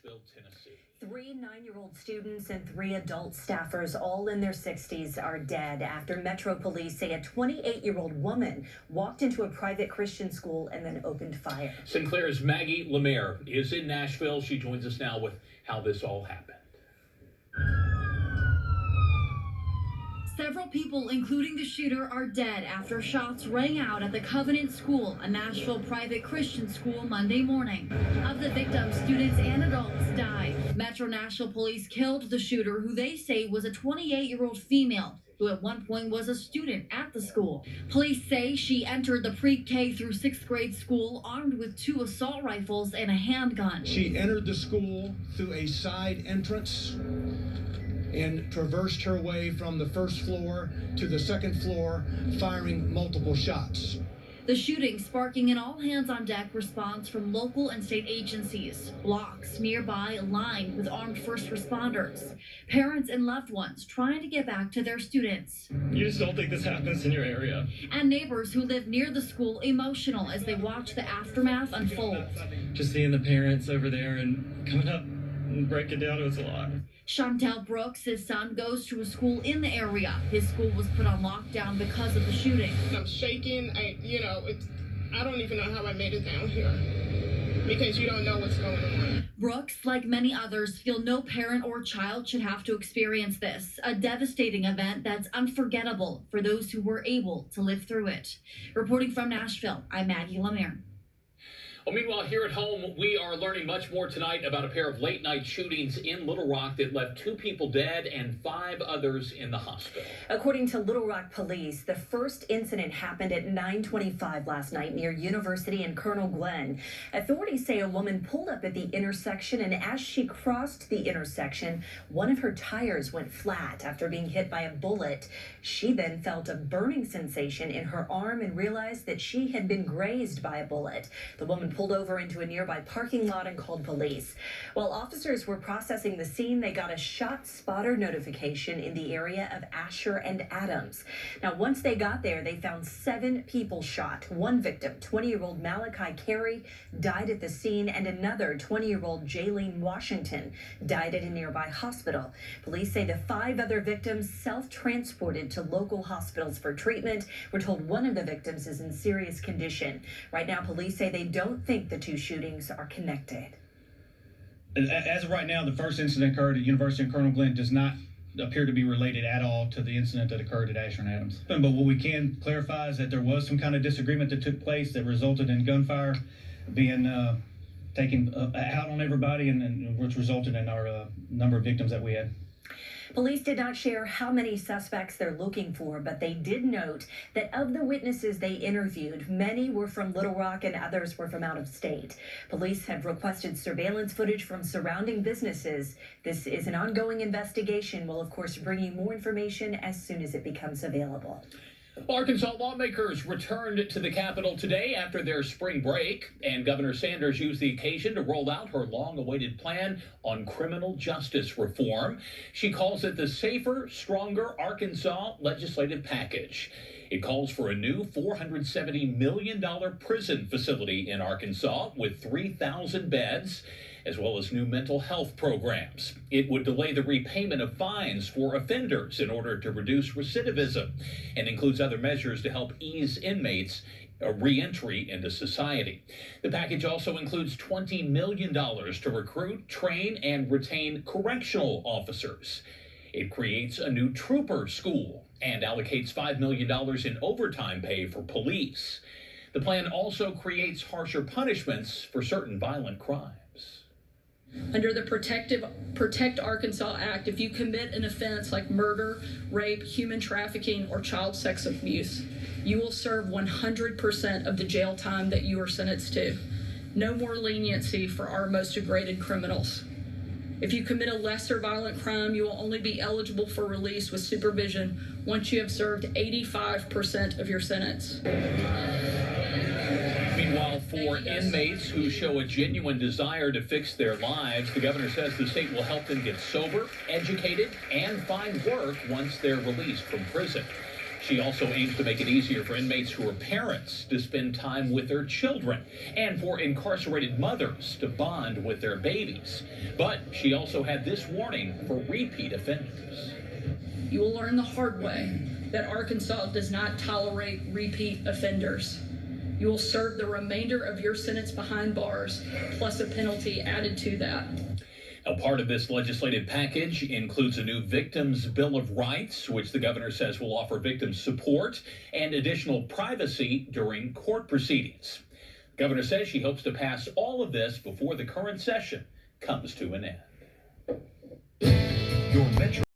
Nashville, Tennessee. 3 9-year-old students and 3 adult staffers, all in their 60s, are dead after Metro Police say a 28-year-old woman walked into a private Christian school and then opened fire. Sinclair's Maggie Lemaire is in Nashville. She joins us now with how this all happened. Several people, including the shooter, are dead after shots rang out at the Covenant School, a Nashville private Christian school, Monday morning. Of the victims, students and adults died. Metro Nashville Police killed the shooter, who they say was a 28-year-old female who at one point was a student at the school. Police say she entered the pre-K through 6th grade school armed with 2 assault rifles and a handgun. She entered the school through a side entrance and traversed her way from the first floor to the second floor, firing multiple shots. The shooting sparking an all-hands-on-deck response from local and state agencies. Blocks nearby lined with armed first responders. Parents and loved ones trying to get back to their students. You just don't think this happens in your area. And neighbors who live near the school emotional as they watch the aftermath unfold. Just seeing the parents over there and coming up and breaking down, it was a lot. Chantel Brooks, his son, goes to a school in the area. His school was put on lockdown because of the shooting. I'm shaking. I don't even know how I made it down here because you don't know what's going on. Brooks, like many others, feel no parent or child should have to experience this, a devastating event that's unforgettable for those who were able to live through it. Reporting from Nashville, I'm Maggie Lemaire. Well, meanwhile, here at home, we are learning much more tonight about a pair of late-night shootings in Little Rock that left 2 people dead and 5 others in the hospital. According to Little Rock Police, the first incident happened at 9:25 last night near University and Colonel Glenn. Authorities say a woman pulled up at the intersection, and as she crossed the intersection, one of her tires went flat after being hit by a bullet. She then felt a burning sensation in her arm and realized that she had been grazed by a bullet. The woman pulled over into a nearby parking lot and called police. While officers were processing the scene, they got a shot spotter notification in the area of Asher and Adams. Now, once they got there, they found 7 people shot. One victim, 20-year-old Malachi Carey, died at the scene, and another 20-year-old Jaylene Washington died at a nearby hospital. Police say the 5 other victims self-transported to local hospitals for treatment. We're told one of the victims is in serious condition. Right now, police say they don't think the 2 shootings are connected. As of right now, the first incident occurred at University and Colonel Glenn does not appear to be related at all to the incident that occurred at Asher and Adams. But what we can clarify is that there was some kind of disagreement that took place that resulted in gunfire being taken out on everybody, and which resulted in our number of victims that we had. Police did not share how many suspects they're looking for, but they did note that of the witnesses they interviewed, many were from Little Rock and others were from out of state. Police have requested surveillance footage from surrounding businesses. This is an ongoing investigation. We'll, of course, bring you more information as soon as it becomes available. Arkansas lawmakers returned to the Capitol today after their spring break, and Governor Sanders used the occasion to roll out her long-awaited plan on criminal justice reform. She calls it the Safer, Stronger Arkansas legislative package. It calls for a new $470 million prison facility in Arkansas with 3,000 beds, as well as new mental health programs. It would delay the repayment of fines for offenders in order to reduce recidivism, and includes other measures to help ease inmates re-entry into society. The package also includes $20 million to recruit, train, and retain correctional officers. It creates a new trooper school and allocates $5 million in overtime pay for police. The plan also creates harsher punishments for certain violent crimes. Under the Protect Arkansas Act, if you commit an offense like murder, rape, human trafficking, or child sex abuse, you will serve 100% of the jail time that you are sentenced to. No more leniency for our most degraded criminals. If you commit a lesser violent crime, you will only be eligible for release with supervision once you have served 85% of your sentence. Meanwhile, for inmates who show a genuine desire to fix their lives, the governor says the state will help them get sober, educated, and find work once they're released from prison. She She also aims to make it easier for inmates who are parents to spend time with their children and for incarcerated mothers to bond with their babies. But she also had this warning for repeat offenders. You will learn the hard way that Arkansas does not tolerate repeat offenders. You will serve the remainder of your sentence behind bars, plus a penalty added to that. Now, part of this legislative package includes a new Victims' Bill of Rights, which the governor says will offer victims support and additional privacy during court proceedings. The governor says she hopes to pass all of this before the current session comes to an end. Your Metro